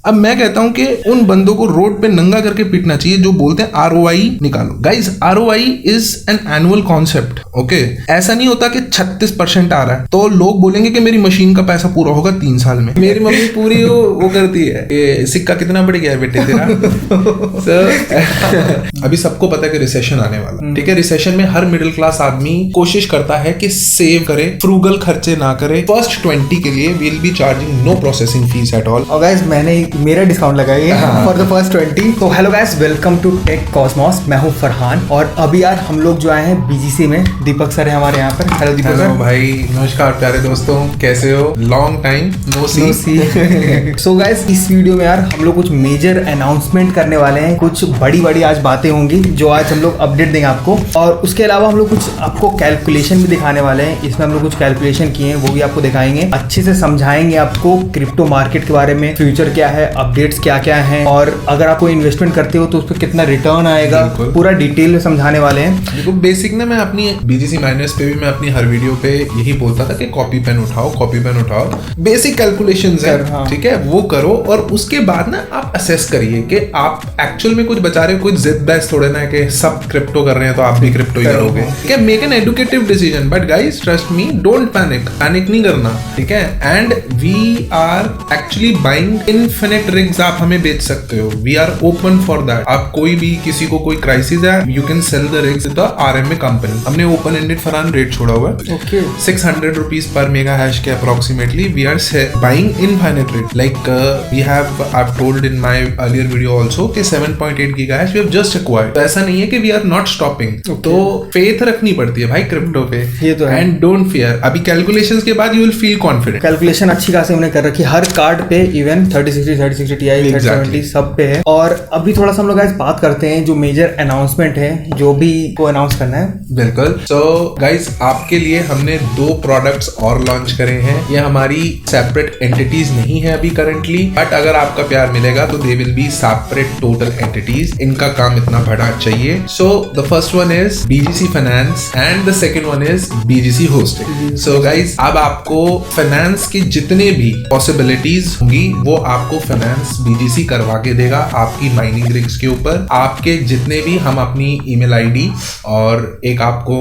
अब मैं कहता हूं कि उन बंदों को रोड पे नंगा करके पीटना चाहिए जो बोलते हैं ROI निकालो। Guys ROI is an annual concept, okay. ऐसा नहीं होता कि 36% आ रहा है तो लोग बोलेंगे कि मेरी मशीन का पैसा पूरा होगा 3 साल में। मेरी मम्मी पूरी वो करती है कि सिक्का कितना बढ़ गया है बेटे तेरा। अभी सबको पता है कि रिसेशन आने वाला, ठीक है। रिसेशन में हर मिडिल क्लास आदमी कोशिश करता है कि सेव करे, फ्रूगल खर्चे ना करे। फर्स्ट 20 के लिए will be charging no processing fees at all. और गाइस मैंने मेरा डिस्काउंट लगाया है फॉर द फर्स्ट 20। तो hello guys, welcome to Tech Cosmos. मैं हूं फरहान और अभी यार हम लोग जो आए हैं BGC में। दीपक सर है हमारे यहाँ पर। हेलो दीपक सर। भाई नमस्कार प्यारे दोस्तों, कैसे हो? लॉन्ग टाइम नो सी। सो गाइस इस वीडियो में यार हम लोग कुछ मेजर अनाउंसमेंट करने वाले हैं। कुछ बड़ी आज बातें होंगी जो आज हम लोग अपडेट देंगे आपको, और उसके अलावा हम लोग कुछ आपको कैलकुलेशन भी दिखाने वाले हैं। इसमें हम लोग कुछ कैलकुलेशन किए हैं वो भी आपको दिखाएंगे, अच्छे से समझाएंगे आपको क्रिप्टो मार्केट के बारे में, फ्यूचर क्या है, अपडेट्स क्या क्या हैं, और अगर आप कोई इन्वेस्टमेंट करते हो तो उस पर कितना रिटर्न आएगा, पूरा डिटेल में समझाने वाले हैं। देखो बेसिक ना मैं अपनी BGC माइनस पे भी मैं अपनी हर वीडियो पे यही बोलता था कि कॉपी पेन उठाओ, बेसिक कैलकुलेशंस है, ठीक है, वो करो और उसके बाद ना आप असेस करिए कि आप एक्चुअल में कुछ बचा रहे हो। कोई जिद बैस थोड़े ना कि सब क्रिप्टो कर रहे हैं तो आप भी क्रिप्टो ही करोगे। ठीक है, make an educative decision, but guys trust me, don't panic नहीं करना, ठीक है। And we are actually buying infinite rigs. आप हमें बेच सकते हो, we are open for that. आप कोई भी किसी को कोई क्राइसिस है, you can sell the rigs the RMA company. हमने ओपन एंडेड फरहान रेट छोड़ा हुआ है, ओके, 600 रुपीज पर मेगा हैश के approximately we are buying infinite rate. Like we have I told in my earlier video also कि 7.8 giga hash we have just acquired. तो ऐसा नहीं है कि वी आर नॉट स्टॉपिंग। तो फेथ रखनी पड़ती है भाई क्रिप्टो पे, ये तो है। And don't fear. अभी कैलकुलेशंस के बाद you will feel confident. Calculation अच्छी खासी हमने कर रखी है हर कार्ड पे, इवन 3060 Ti, 3070 सब पे है। और अभी थोड़ा सा हम लोग आज बात करते हैं जो मेजर अनाउंसमेंट है जो भी को अनाउंस करना है। बिल्कुल। सो गाइस आपके लिए हमने 2 प्रोडक्ट्स और लॉन्च करे हैं। ये हमारी सेपरेट एंटिटीज नहीं है अभी करंटली, बट अगर आपका प्यार मिलेगा तो they will be separate total entities. इनका काम इतना बड़ा चाहिए। So the first one is BGC finance and the second one is BGC hosting. So guys अब आपको फाइनेंस की जितने भी पॉसिबिलिटीज होंगी वो आपको फाइनेंस BGC करवा के देगा आपकी माइनिंग रिग्स के ऊपर। आपके जितने भी हम अपनी ईमेल ID और एक आपको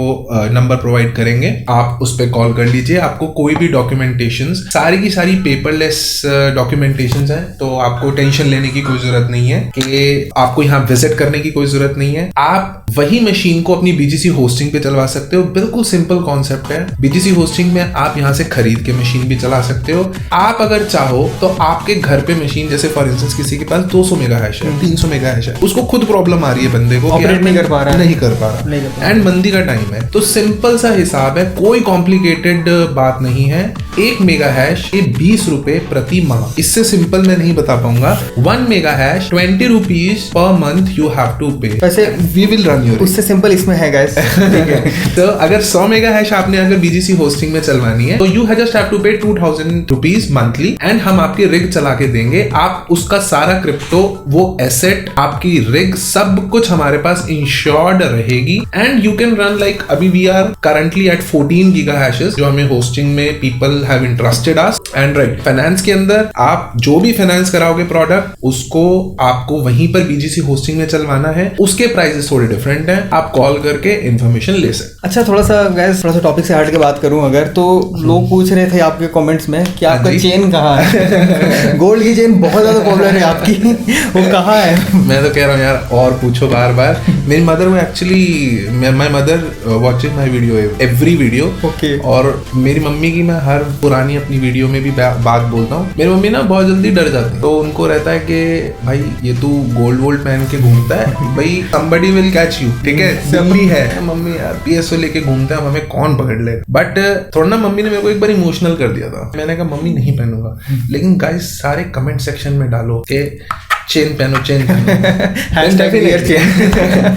नंबर प्रोवाइड करेंगे, आप उस पर कॉल कर लीजिए। आपको कोई भी डॉक्यूमेंटेशन, सारी की सारी पेपरलेस डॉक्यूमेंटेशन है, तो आपको टेंशन लेने की कोई जरूरत नहीं है कि आपको यहाँ विजिट करने की कोई जरूरत नहीं है। आप वही मशीन को अपनी BGC होस्टिंग पे चलवा सकते हो। बिल्कुल सिंपल कॉन्सेप्ट है। BGC होस्टिंग में आप यहाँ से खरीद के मशीन भी चला सकते हो। आप अगर चाहो तो आपके घर पे मशीन, जैसे फॉर इंस्टेंस किसी के पास 200 मेगा हैश है, 300 मेगा हैश है, उसको खुद प्रॉब्लम आ रही है बंदे को, ऑपरेट नहीं कर पा रहा एंड मंदी का टाइम है, तो सिंपल सा हिसाब है, कोई कॉम्प्लिकेटेड बात नहीं है। 1 मेगा हैश ये 20 रुपए प्रति माह, इससे सिंपल मैं नहीं बता पाऊंगा। 1 मेगा हैश 20 रुपीज पर month you have to pay. वैसे वी विल रन योर, उससे सिंपल इसमें है गाइस। तो अगर 100 मेगा हैश आपने अगर BGC होस्टिंग में चलवानी है तो यू जस्ट हैव टू पे 2000 रुपीज मंथली, एंड हम आपकी रिग चला के देंगे। आप उसका सारा क्रिप्टो, वो एसेट, आपकी रिग, सब कुछ हमारे पास इंश्योर्ड रहेगी, and you can run like अभी we are currently at 14 giga hashes जो हमें होस्टिंग में people have interested us. And right, finance के अंदर आप जो भी फाइनेंस कराओगे प्रोडक्ट, उसको आपको वहीं पर BGC होस्टिंग में चलवाना है। उसके प्राइसेस थोड़े डिफरेंट हैं, आप कॉल करके इंफॉर्मेशन ले सकते। अच्छा, थोड़ा सा टॉपिक से हट के बात करूं अगर, तो लोग पूछ रहे थे आपके कमेंट्स में कि आपका चेन कहाँ है। गोल्ड की चेन बहुत ज्यादा पॉपुलर है आपकी, वो कहाँ है? मैं तो कह रहा हूँ यार और पूछो बार बार। मेरी मदर वो actually my mother watches my video every video, okay. और मेरी मम्मी की मैं हर पुरानी अपनी वीडियो में भी बात बोलता हूँ। मेरी मम्मी ना बहुत जल्दी डर जाती है, तो उनको रहता है कि भाई ये तू गोल्ड पहन के घूमता है, भाई somebody will catch you, ठीक है। सिंपली है मम्मी यार, PSO लेके घूमते हैं, हमें कौन पकड़ ले। बट थोड़ा ना मम्मी ने मेरे को एक बार इमोशनल कर दिया था। मैंने कहा मम्मी नहीं पहनूंगा, लेकिन गाइस सारे कमेंट सेक्शन में डालो कि चेन पहनो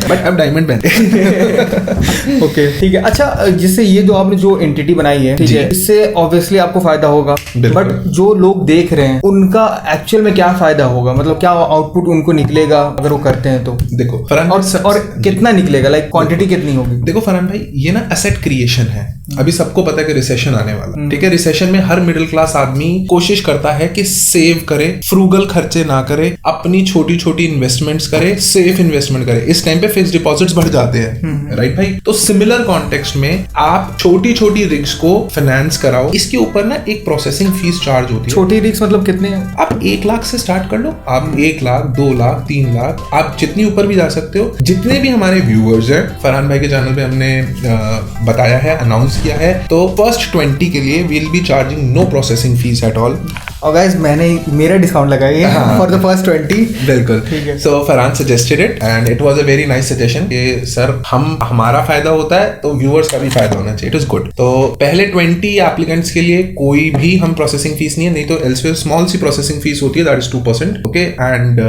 बट अब डायमंड पहनते। ओके, ठीक है। अच्छा, जिससे ये जो आपने जो एंटिटी बनाई है, ठीक है, इससे ऑब्वियसली आपको फायदा होगा, बट जो लोग देख रहे हैं उनका एक्चुअल में क्या फायदा होगा? मतलब क्या आउटपुट उनको निकलेगा अगर वो करते हैं तो? देखो और कितना निकलेगा, लाइक क्वांटिटी कितनी होगी? देखो फरहान भाई, ये ना एसेट क्रिएशन है, अभी सबको पता है कि रिसेशन आने वाला, ठीक है। रिसेशन में हर मिडिल क्लास आदमी कोशिश करता है कि सेव करे, फ्रूगल खर्चे ना करे, अपनी छोटी छोटी इन्वेस्टमेंट्स करे, सेफ इन्वेस्टमेंट करे। इस टाइम पे फिक्स डिपॉजिट्स बढ़ जाते हैं, राइट भाई। तो सिमिलर कॉन्टेक्स्ट में आप छोटी छोटी रिग्स को फाइनेंस कराओ, इसके ऊपर ना एक प्रोसेसिंग फीस चार्ज होती है। छोटी रिग्स मतलब कितने? आप 1 लाख से स्टार्ट कर लो, आप 1 लाख 2 लाख 3 लाख, आप जितनी ऊपर भी जा सकते हो। जितने भी हमारे व्यूअर्स हैं, फरहान भाई के चैनल पे हमने बताया है, अनाउंस किया है, तो फर्स्ट 20 के लिए we will be charging no processing fees at all. और गाइस मैंने मेरा डिस्काउंट लगाया है फॉर द फर्स्ट 20। बिल्कुल, so Farhan suggested it and it was a very nice suggestion कि सर हमारा फायदा होता है तो व्यूअर्स का भी फायदा होना चाहिए, इट इज गुड। तो पहले 20 एप्लीकेंट्स के लिए कोई भी हम प्रोसेसिंग फीस नहीं है, नहीं तो elsewhere small C processing fees होती है, दैट इज 2%, ओके। एंड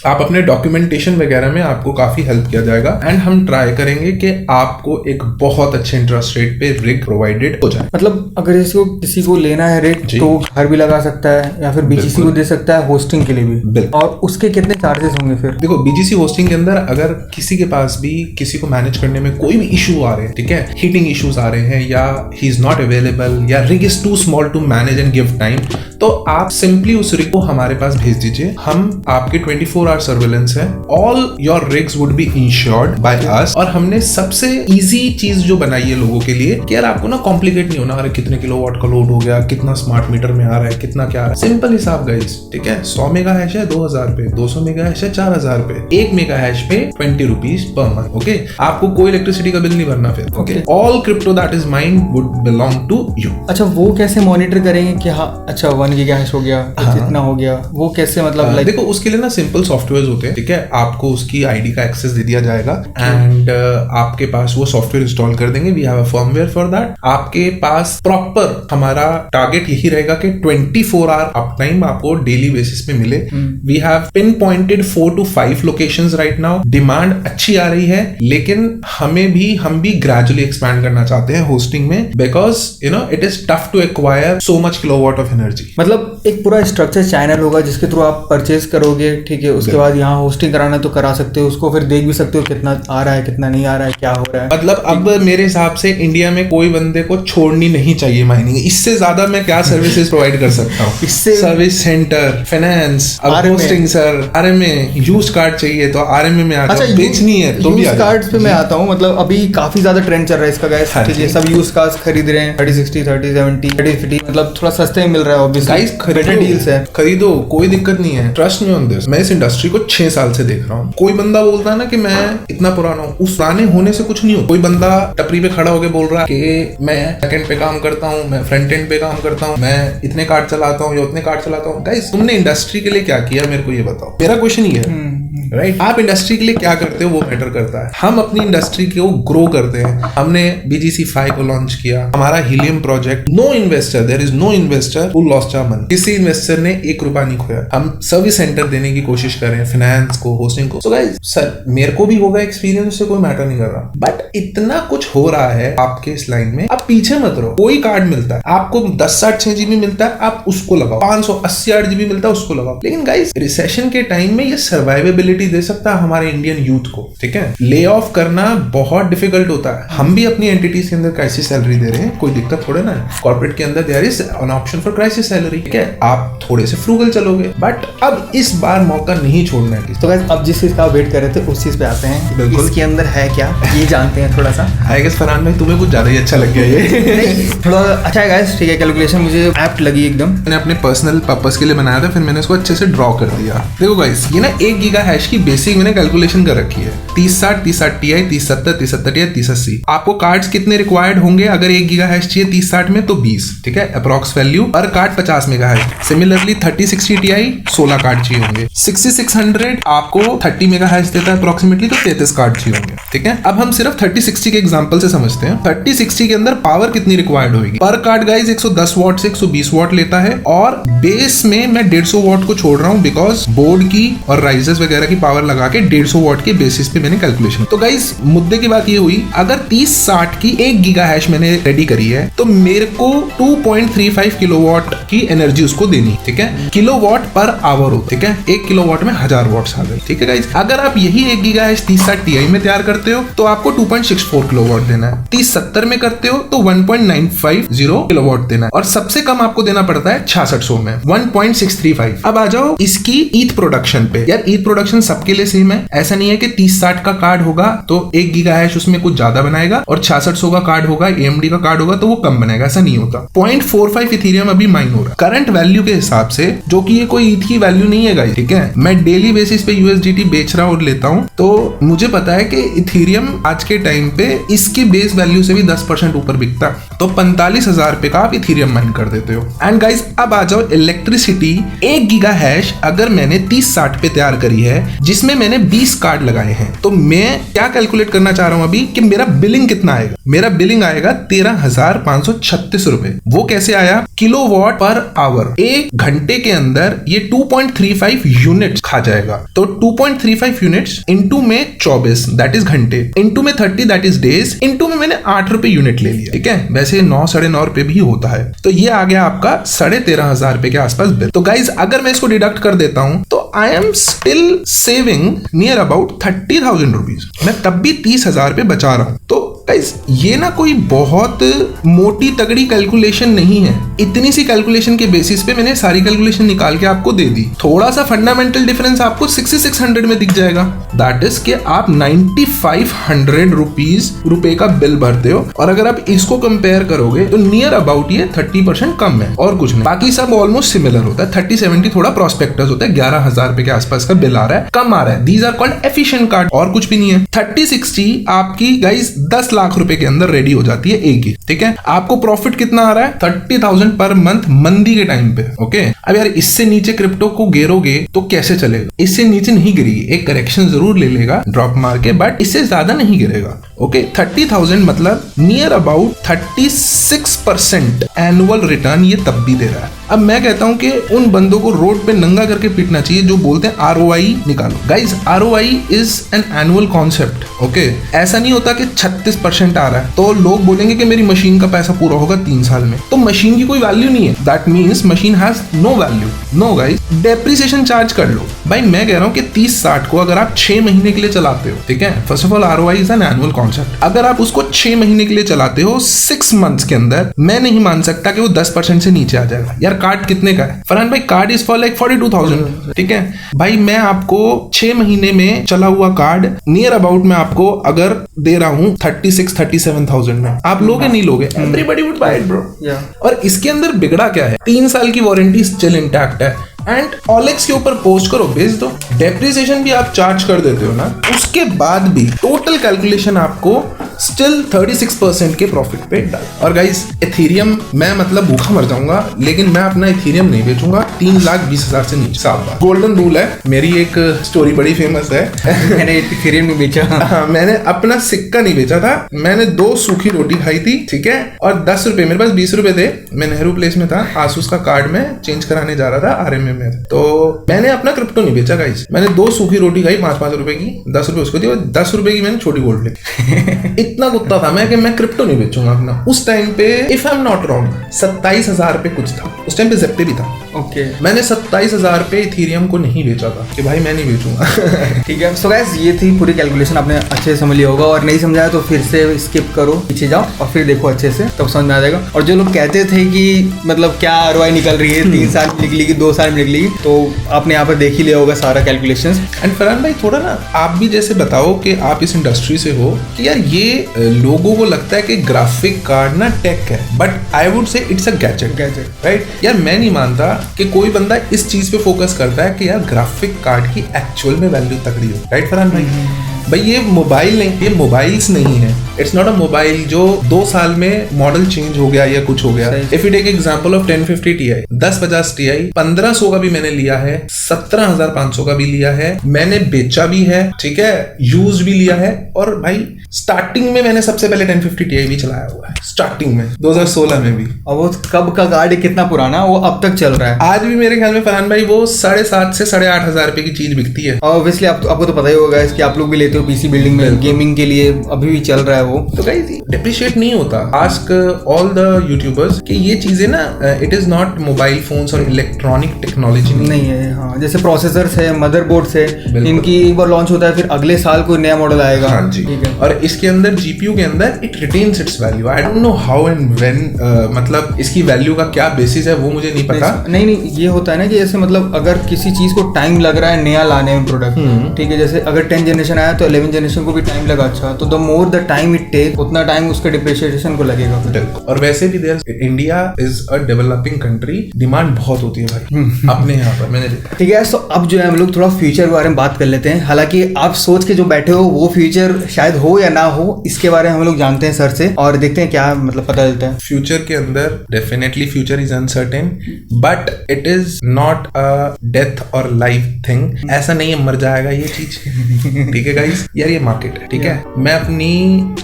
आप अपने डॉक्यूमेंटेशन वगैरह में आपको काफी हेल्प किया जाएगा एंड हम ट्राई करेंगे कि आपको एक बहुत अच्छे इंटरेस्ट रेट पे रिग प्रोवाइडेड हो जाए। मतलब अगर इसको किसी को लेना है रिग तो घर भी लगा सकता है या फिर बीजीसी को दे सकता है होस्टिंग के लिए भी, और उसके कितने चार्जेस होंगे फिर? देखो बीजीसी होस्टिंग के अंदर अगर किसी के पास भी किसी को मैनेज करने में कोई भी इशू आ रहे हैं, ठीक है, हीटिंग इश्यूज आ रहे हैं या ही इज नॉट अवेलेबल या rig is too small to manage and give time, तो आप सिंपली उस रिग को हमारे पास भेज दीजिए। हम आपके 24 आवर सर्वेलेंस है, all your rigs would be insured by us. और हमने सबसे इजी चीज जो बनाई है लोगों के लिए कि यार आपको ना कॉम्प्लिकेट नहीं होना, अरे कितने किलोवाट का लोड हो गया, कितना स्मार्ट मीटर में आ रहा है, कितना क्या आ रहा है, सिंपल हिसाब गाइस, ठीक है। 100 मेगा हैश है 2000 पे, 200 मेगा हैश है 4000 पे, 1 मेगा हैश पे 20 रुपीज पर मंथ, ओके। आपको कोई इलेक्ट्रिसिटी का बिल नहीं भरना फिर, okay. All crypto that is mine would belong to you. अच्छा, वो कैसे मॉनिटर करेंगे कि हाँ अच्छा 1 गीगा हैश हो गया, कितना हो गया, वो कैसे मतलब देखो उसके लिए ना सिंपल सॉफ्टवेयर होते हैं, ठीक है। आपको उसकी आईडी का एक्सेस दे दिया जाएगा एंड आपके पास वो सॉफ्टवेयर इंस्टॉल कर देंगे, we have a firmware for that. आपके पास प्रॉपर हमारा टारगेट यही रहेगा कि 24 आवर अप टाइम आपको डेली बेसिस पे मिले। We have pin pointed 4 to 5 locations right now. Demand अच्छी आ रही है, लेकिन हम भी ग्रेजुअली एक्सपैंड करना चाहते हैं होस्टिंग में, because you know it is tough to acquire so much kilowatt of energy. मतलब एक पूरा स्ट्रक्चर चैनल होगा जिसके थ्रू आप परचेज करोगे, ठीक है, उसके बाद यहाँ होस्टिंग कराना तो करा सकते हो, उसको फिर देख भी सकते हो कितना आ रहा है कितना नहीं आ रहा है, क्या हो रहा है। मतलब अब मेरे हिसाब से इंडिया में कोई बंदे को छोड़नी नहीं चाहिए माइनिंग। इससे ज्यादा मैं क्या सर्विसेज प्रोवाइड कर सकता हूँ? इससे service centre, finance, hosting, sir RMA, used card चाहिए तो आरएमए में आ जाओ। अच्छा, बेचनी है तो भी यूज्ड कार्ड्स पे मैं आता हूँ। मतलब अभी काफी ज्यादा ट्रेंड चल रहा है इसका गाइस, ठीक है, सब यूज्ड कार्ड्स खरीद रहे हैं 30-60, 30-70, 30-50, मतलब थोड़ा सस्ते में मिल रहा है। ऑब्वियसली गाइस बेटर डील्स है, खरीदो, कोई दिक्कत नहीं है, ट्रस्ट मी ऑन दिस। मैं इस इंडस्ट्री को 6 साल से देख रहा हूँ। कोई बंदा बोलता है ना कि मैं इतना पुराना हूँ, उस पुराने होने से कुछ नहीं हो। कोई बंदा टपरी पे खड़ा होकर बोल रहा है कि मैं बैकएंड पे काम करता हूँ, मैं फ्रंट एंड पे काम करता हूँ, मैं इतने कार्ड चलाता हूँ या उतने कार्ड चलाता हूँ। गाइस तुमने इंडस्ट्री के लिए क्या किया मेरे को ये बताओ, मेरा क्वेश्चन ही है, राइट। आप इंडस्ट्री के लिए क्या करते हो वो मैटर करता है। हम अपनी इंडस्ट्री को ग्रो करते हैं। हमने BGC5 को लॉन्च किया, हमारा helium project, no investor, there is no investor who lost our money. किसी इन्वेस्टर ने 1 रुपया नहीं खोया। हम सर्विस सेंटर देने की कोशिश कर रहे हैं, फाइनेंस को, होस्टिंग को। सो गाइस सर मेरे को भी होगा एक्सपीरियंस, से कोई मैटर नहीं कर रहा, बट इतना कुछ हो रहा है आपके इस लाइन में, आप पीछे मत रहो। कोई कार्ड मिलता है आपको 1060 GB मिलता है, आप उसको लगाओ। 580 GB मिलता है, उसको लगाओ। लेकिन गाइस रिसेशन के टाइम में ये सर्वाइवेबिलिटी दे सकता है हमारे इंडियन यूथ को, ठीक है। ले ऑफ करना बहुत डिफिकल्ट होता है। हम भी अपनी एंटिटीज के अंदर क्राइसिस सैलरी दे रहे हैं, कोई दिक्कत थोड़े ना है। कॉर्पोरेट के अंदर there is an option for crisis salary, ठीक है। आप थोड़े से फ्रूगल चलोगे, बट अब इस बार मौका नहीं छोड़ना है। तो गाइस अब जिस चीज का वेट कर रहे थे उस चीज पे आते हैं। इसके अंदर है क्या ये जानते हैं थोड़ा सा। आई गेस फरहान भाई तुम्हें कुछ ज्यादा ही अच्छा लग गया ये। थोड़ा अच्छा है गाइस, ठीक है। कैलकुलेशन मुझे एप्ट लगी एकदम। मैंने अपने पर्सनल पर्पस के लिए बनाया था, फिर मैंने इसको अच्छे से ड्रॉ कर दिया। देखो गाइस ये ना 1 गीगा हैश की बेसिक मैंने कैलकुलेशन कर रखी है। 3060, 3060 Ti, 3070, 3070 Ti, 3080। आपको कार्ड्स कितने रिक्वायर्ड होंगे अगर 1 गीगा हैश चाहिए 3060 में? तो 20, ठीक है। अप्रॉक्स वैल्यू पर card 50 mega hash. Similarly 3060 Ti 16 card चाहिए होंगे। 6600 आपको 30 मेगा हैश देता है अप्रोक्सीमेटली, तो 33 कार्ड चाहिए होंगे, ठीक है। अब हम सिर्फ 3060 के एग्जांपल से समझते हैं। 3060 के अंदर पावर कितनी रिक्वायर्ड होगी? पर कार्ड गाइज 110 वॉट से 120 वॉट लेता है, और बेस में मैं 150 वॉट को छोड़ रहा हूं बिकॉज बोर्ड की और राइजर्स वगैरह की पावर लगा के 150 वॉट के बेसिस पे मैंने कैलकुलेशन। तो गाइस मुद्दे की बात ये हुई, अगर 3060 की 1 गीगा हैश मैंने रेडी करी है तो मेरे को 2.35 किलोवाट की एनर्जी उसको देनी, ठीक है, किलोवाट पर आवर हो, ठीक है, 1 किलोवाट में 1000 वॉट्स आ गए, ठीक है गाइस। अगर आप यही 1 गीगा हैश 3060 Ti में तैयार करते हो तो आपको 2.64 किलोवाट देना है, 3070 में करते हो तो 1.950 किलोवाट देना है, और सबसे कम आपको देना पड़ता है 6600 में 1.635। अब आ जाओ इसकी ईथ प्रोडक्शन पे। यार ईथ प्रोडक्शन सबके लिए सेम है, ऐसा नहीं है कि 3060 का कार्ड होगा तो 1 गीगा हैश उसमें कुछ ज्यादा बनाएगा और 6600 का कार्ड होगा, AMD का कार्ड होगा तो वो कम बनाएगा, ऐसा नहीं होता। 0.45 इथेरियम अभी माइन हो रहा है करंट वैल्यू के हिसाब से, जो कि ये कोई ईथ की वैल्यू नहीं है गाइस, ठीक है। मैं डेली बेसिस पे USDT बेच रहा और लेता हूं, तो मुझे पता है कि इथेरियम आज के टाइम पे इसकी बेस वैल्यू से भी 10% ऊपर बिकता है, तो 45,000 रुपए का आप इथेरियम माइन कर देते हो। एंड गाइस अब आ जाओ इलेक्ट्रिसिटी। 1 गीगा हैश अगर मैंने 3060 पे तैयार करी है जिसमें मैंने 20 कार्ड लगाए हैं, तो मैं क्या कैलकुलेट करना चाह रहा हूं अभी कि मेरा बिलिंग कितना आएगा। मेरा बिलिंग आएगा 13,536 रुपए। वो कैसे आया? Kilowatt per hour. 1 घंटे के अंदर ये 2.35 यूनिट्स खा जाएगा, तो 2.35 यूनिट्स इंटू में 24 दैट इज घंटे, इंटू में 30 दैट इज डेज, इंटू में मैंने 8 रुपए यूनिट ले लिया, ठीक है। वैसे 9 साढ़े 9 रुपए भी होता है, तो ये आ गया आपका 13,500 रुपए के आसपास बिल। तो गाइज अगर मैं इसको डिडक्ट कर देता हूं तो I am still saving near about 30,000 rupees. मैं तब भी 30,000 रुपए बचा रहा हूं। तो गाइस ये ना कोई बहुत मोटी तगड़ी कैलकुलेशन नहीं है, इतनी सी कैलकुलेशन के बेसिस पे मैंने सारी कैलकुलेशन निकाल के आपको दे दी। थोड़ा सा फंडामेंटल डिफरेंस आपको 6600 में दिख जाएगा, दैट इज कि आप 9500 रुपए का बिल भरते हो, और अगर आप इसको कंपेयर करोगे तो नियर अबाउट ये 30% कम है और कुछ नहीं। बाकी सब ऑलमोस्ट सिमिलर होता है। 3070 थोड़ा प्रोस्पेक्टस होता है, 11,000 रुपए के आसपास का बिल आ रहा है, कम आ रहा है। These are called efficient card और कुछ भी नहीं है। 3060 आपकी गाइस 10 लाख रुपए के अंदर रेडी हो जाती है एक ही, ठीक है। आपको प्रॉफिट कितना आ रहा है? 30,000 पर मंथ मंदी के टाइम पे, ओके। अब यार इससे नीचे क्रिप्टो को गिरोगे तो कैसे चलेगा? इससे नीचे नहीं गिरेगी, एक करेक्शन जरूर ले लेगा ड्रॉप मार के, बट इससे ज्यादा नहीं गिरेगा, ओके। 30,000 मतलब नियर अबाउट 36% एनुअल रिटर्न ये तब भी दे रहा है। अब मैं कहता हूं कि उन बंदों को रोड पे नंगा करके पीटना चाहिए जो बोलते हैं ROI निकालो। Guys ROI is an annual concept, okay. ऐसा नहीं होता कि 36% आ रहा है तो लोग बोलेंगे कि मेरी मशीन का पैसा पूरा होगा 3 साल में, तो मशीन की कोई वैल्यू नहीं है, that means machine has no value. No guys, depreciation charge कर लो। भाई मैं कह रहा हूं कि 3060 को अगर आप 6 महीने के लिए चलाते हो, ठीक है, first of all ROI is an annual concept. अगर आप उसको 6 महीने के लिए चलाते हो 6 मंथ्स के अंदर, मैं नहीं मान सकता कि वो 10% से नीचे आ जाएगा। यार कार्ड कितने का है फरहान भाई? कार्ड इज फॉर लाइक 42,000, ठीक है भाई। मैं आपको 6 महीने में चला हुआ कार्ड नियर अबाउट में आपको अगर दे रहा हूं 36-37,000 में, आप लोगे नहीं लोगे? Everybody would buy it bro. और इसके अंदर बिगड़ा क्या है? 3 साल की वारंटी स्टिल इंटैक्ट है, एंड OLX के ऊपर पोस्ट करो, भेज दो। डेप्रिसिएशन भी आप चार्ज कर देते हो ना, उसके बाद भी टोटल कैलकुलेशन आपको स्टिल 36% के प्रॉफिट पे डाल। और गाइस इथेरियम मैं मतलब भूखा मर जाऊंगा, लेकिन मैं अपना इथेरियम नहीं बेचूंगा 3,20,000 से नीचे। साफ बात, गोल्डन रूल है। मेरी एक स्टोरी बड़ी फेमस है। मैंने इथेरियम नहीं बेचा। हाँ, मैंने अपना सिक्का नहीं बेचा था, मैंने 2 सूखी रोटी खाई थी, ठीक है, और 10 रुपए, मेरे पास 20 रुपए थे। मैं नेहरू प्लेस में था, आसूस का कार्ड में चेंज कराने जा रहा था RMA में, तो मैंने अपना क्रिप्टो नहीं बेचा गाइस। मैंने 2 सूखी रोटी खाई 5-5 रुपए की, 10 रुपए उसको दी, और 10 रुपए की मैंने छोटी गोल्ड ली। इतना कुत्ता था मैं कि मैं क्रिप्टो नहीं बेचूंगा अपना। उस टाइम पे if I am not wrong 27,000 रुपए कुछ था, उस टाइम पे ज़ेप्टे भी था, ओके। मैंने 27,000 रुपए इथेरियम को नहीं बेचा था कि भाई मैं नहीं बेचूंगा। ठीक है, सो गाइस ये थी पूरी कैलकुलेशन, आपने अच्छे से समझ लिया होगा, और नहीं समझाया तो फिर से स्किप करो, पीछे जाओ और फिर देखो अच्छे से, तब समझ में आ जाएगा। और जो लोग कहते थे कि मतलब क्या ROI निकल रही है, 3 साल में निकलेगी, 2 साल में निकलेगी, तो आपने यहाँ पर देख ही लिया होगा सारा कैलकुलेशंस। एंड फरहान भाई थोड़ा ना आप भी जैसे बताओ कि आप इस इंडस्ट्री से हो, कि यार ये लोगों को लगता है कि ग्राफिक कार्ड ना टेक है, but I would say it's a gadget, right. यार मैं नहीं मानता कि कोई बंदा इस चीज पे फोकस करता है कि यार ग्राफिक कार्ड की एक्चुअल में वैल्यू तगड़ी हो, राइट फरहान भाई? भाई ये मोबाइल नहीं, ये मोबाइल्स नहीं है, इट्स नॉट अ मोबाइल जो 2 साल में मॉडल चेंज हो गया या कुछ हो गया। If you take example of 1050 Ti, 1050 Ti 1500 का भी मैंने लिया है, 17,500 का भी लिया है, मैंने बेचा भी है, ठीक है, यूज भी लिया है। और भाई स्टार्टिंग में मैंने सबसे पहले 1050 Ti भी चलाया हुआ है, स्टार्टिंग में 2016 में भी। और वो कब का गाड़ी, कितना पुराना, वो अब तक चल रहा है। आज भी मेरे ख्याल में फरहान भाई वो 7,500 से 8,500 रुपए की चीज बिकती है। ऑब्वियसली आपको तो पता ही होगा कि आप लोग भी लेते हो पीसी बिल्डिंग में, गेमिंग के लिए अभी भी चल रहा है वो। तो गाइस डिप्रिशिएट नहीं होता। आस्क ऑल द यूट्यूबर्स कि ये चीजें ना, it is not mobile phones और इलेक्ट्रॉनिक टेक्नोलॉजी नहीं है। हाँ, जैसे प्रोसेसर्स है, मदरबोर्ड्स है, इनकी एक बार लॉन्च होता है, फिर अगले साल कोई नया मॉडल आएगा। हाँ जी। और इसके अंदर जीपीयू के अंदर it retains it's value. I don't know how and when, मतलब इसकी वैल्यू का क्या बेसिस है वो मुझे नहीं पता। नहीं, ये होता है ना कि जैसे मतलब अगर किसी चीज को टाइम लग रहा है नया लाने में प्रोडक्ट, ठीक है, जैसे अगर 10 जनरेशन आया तो 11 जनरेशन को भी टाइम लगा, अच्छा, तो the more the time it take, उतना टाइम उसके डिप्रिशिएशन को लगेगा। और वैसे भी India is a developing country, demand बहुत होती है भाई अपने यहाँ पर, मैंने देखा। ठीक है, तो अब जो है हम लोग थोड़ा फ्यूचर के बारे में बात कर लेते हैं। हालांकि आप सोच के जो बैठे हो वो फ्यूचर शायद हो या ना हो, इसके बारे में हम लोग जानते हैं सर से, और देखते हैं क्या मतलब पता चलता है। फ्यूचर के अंदर definitely future is uncertain, but it is not a death और लाइफ थिंग। ऐसा नहीं है मर जाएगा ये चीज, ठीक है गाइस, यार ये मार्केट है, ठीक है। मैं अपनी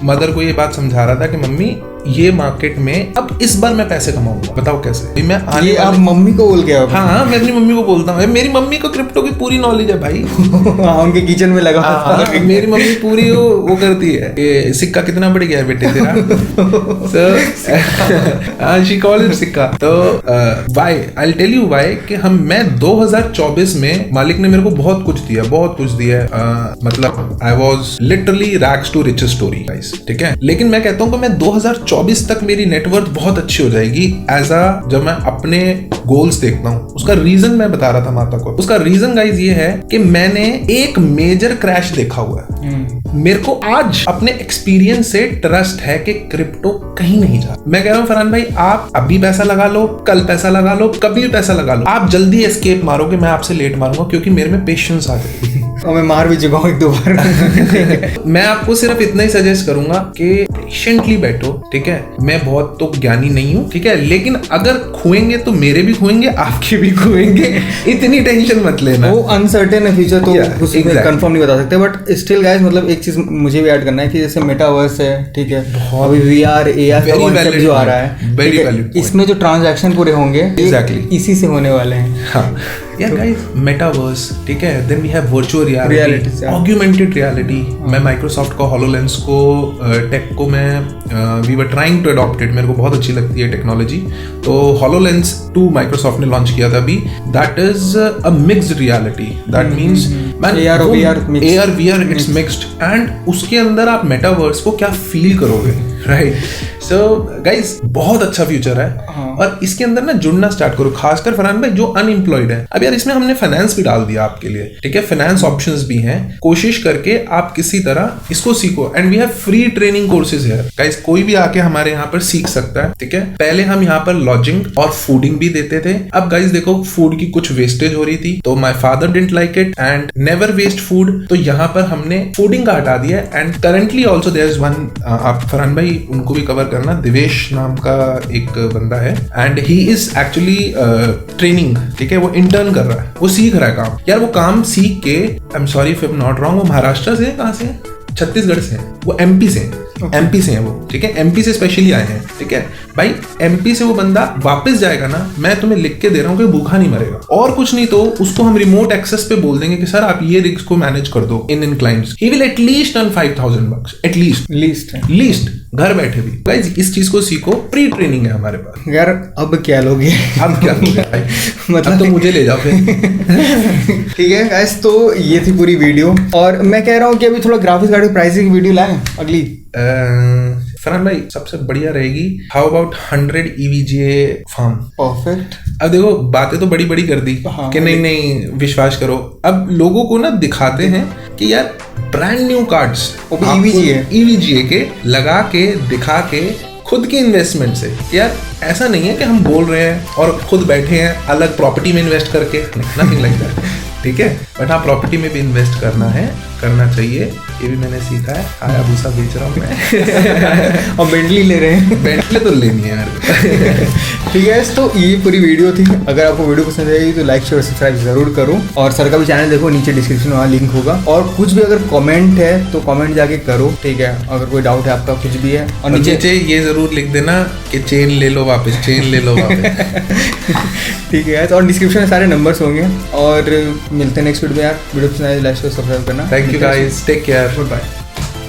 मदर को ये बात समझा रहा था कि मम्मी ये मार्केट में अब इस बार मैं पैसे कमाऊंगा, बताओ कैसे। मैं आने ये आप मम्मी को बोल के आओ? हाँ, मैं अपनी मम्मी को बोलता हूँ। मेरी मम्मी को क्रिप्टो की पूरी नॉलेज है भाई। हाँ, उनके किचन में लगा। मेरी मम्मी पूरी वो करती है, ये सिक्का कितना बढ़ गया है बेटे तेरा, शी कॉल इट सिक्का। तो why, I will tell you why कि मैं 2024 में मालिक ने मेरे को बहुत कुछ दिया, मतलब I was literally rags to riches story guys, ठीक है। लेकिन मैं कहता हूँ कि मैं 2024 तक मेरी नेटवर्थ बहुत अच्छी हो जाएगी जब मैं अपने गोल्स देखता हूँ। उसका रीजन मैं बता रहा था माता को। उसका रीजन गाइस ये है कि मैंने एक मेजर क्रैश देखा हुआ है। मेरे को आज अपने एक्सपीरियंस से ट्रस्ट है कि क्रिप्टो कहीं नहीं जा। मैं कह रहा हूँ फरहान भाई, आप अभी पैसा लगा लो, कल पैसा लगा लो, कभी भी पैसा लगा लो, आप जल्दी एस्केप मारोगे, मैं आपसे लेट मारूंगा, क्योंकि मेरे में पेशेंस आ जाएगी। और मैं मार भी चुका हूँ 1-2 बार। मैं आपको सिर्फ इतना ही सजेस्ट करूंगा कि पेशेंटली बैठो, ठीक है। मैं बहुत तो ज्ञानी नहीं हूँ, ठीक है, लेकिन अगर खोएंगे तो मेरे भी खोएंगे, आपके भी खोएंगे, इतनी टेंशन मत लेना। वो अनसर्टेन है फ्यूचर, तो कुछ कंफर्म नहीं बता सकते, बट स्टिल गाइस मतलब एक चीज मुझे भी ऐड करना है कि जैसे मेटावर्स है, ठीक है, अभी VR AR का कॉन्सेप्ट जो आ रहा है, इसमें जो ट्रांजैक्शन पूरे होंगे इसी से होने वाले हैं। हाँ यार गाइस, मेटावर्स, ठीक है, then we have virtual reality, augmented reality. मैं माइक्रोसॉफ्ट का HoloLens को टेक को मैं we were trying to adopt it, मेरे को बहुत अच्छी लगती है टेक्नोलॉजी। तो HoloLens 2 माइक्रोसॉफ्ट ने लॉन्च किया था अभी, that is a mixed reality, that means AR VR it's mixed, and उसके अंदर आप मेटावर्स को क्या फील करोगे, राइट। सो गाइस बहुत अच्छा फ्यूचर है। और इसके अंदर ना जुड़ना स्टार्ट करो, खासकर फरहान भाई जो अनएम्प्लॉयड है। अब यार इसमें हमने फाइनेंस भी डाल दिया आपके लिए, ठीक है, फाइनेंस ऑप्शंस भी हैं। कोशिश करके आप किसी तरह इसको सीखो, and we have free training courses here guys, कोई भी आके हमारे यहाँ पर सीख सकता है, ठीक है। पहले हम यहाँ पर लॉजिंग और फूडिंग भी देते थे। अब गाइस देखो, फूड की कुछ वेस्टेज हो रही थी, तो my father didn't like it and never waste food, तो यहाँ पर हमने फूडिंग का हटा दिया। And currently also there is one, आप फरहान भाई उनको भी कवर करना, दिवेश नाम का एक बंदा है, and he is actually training, ठीक है, वो इंटर्न कर रहा है, वो सीख रहा है काम। यार वो काम सीख के, I am sorry if I am not wrong, वो महाराष्ट्र से, कहाँ से, छत्तीसगढ़ से हैं, वो MP से हैं, MP से हैं वो, ठीक है, MP से स्पेशली आए हैं, ठीक है भाई। MP से वो बंदा वापस जाएगा ना, मैं तुम्हें लिख के दे रहा हूँ कि भूखा नहीं मरेगा। और कुछ नहीं तो उसको हम रिमोट एक्सेस पे बोल देंगे कि सर आप ये रिस्क को मैनेज कर दो इन clients, he will at least earn 5,000 bucks, at least घर बैठे भी। गाइस इस चीज को सीखो, प्री ट्रेनिंग है हमारे पास। यार अब क्या लोगे? अब क्या लोगे भाई? मतलब तो मुझे ले जाओ फिर। ठीक है गाइस, तो ये थी पूरी वीडियो, और मैं कह रहा हूँ कि अभी थोड़ा ग्राफिक्स कार्ड की प्राइसिंग वीडियो लाएं अगली। फरहान भाई सबसे बढ़िया रहेगी, how about 100 EVGA farm. Perfect. अब देखो बातें तो बड़ी बड़ी कर दी कि नहीं विश्वास करो। अब लोगों को ना दिखाते हैं कि यार ब्रांड न्यू कार्ड्स EVGA के लगा के दिखा के खुद की इन्वेस्टमेंट से। यार ऐसा नहीं है कि हम बोल रहे हैं और खुद बैठे हैं अलग प्रॉपर्टी में इन्वेस्ट करके, नथिंग लाइक दैट। ठीक है। बट हाँ, प्रॉपर्टी में भी इन्वेस्ट करना चाहिए, ये भी मैंने सीखा है। हायाबुसा बेच रहा हूँ मैं और बेंटली ले रहे हैं। बेंटली तो लेनी है यार। ठीक है, तो ये पूरी वीडियो थी। अगर आपको वीडियो पसंद आएगी तो लाइक शेयर सब्सक्राइब जरूर करो, और सर का भी चैनल देखो, नीचे डिस्क्रिप्शन में वहाँ लिंक होगा। और कुछ भी अगर कमेंट है तो कमेंट जाके करो, ठीक है। अगर कोई डाउट है आपका कुछ भी है, और नीचे ये जरूर लिख देना कि चेन ले लो वापस, चेन ले लो वापस। ठीक है, और डिस्क्रिप्शन में सारे नंबर्स होंगे। और मिलते हैं नेक्स्ट वीडियो में यार। वीडियो पसंद आए लाइक शेयर सब्सक्राइब करना। Thank you guys, take care, good bye.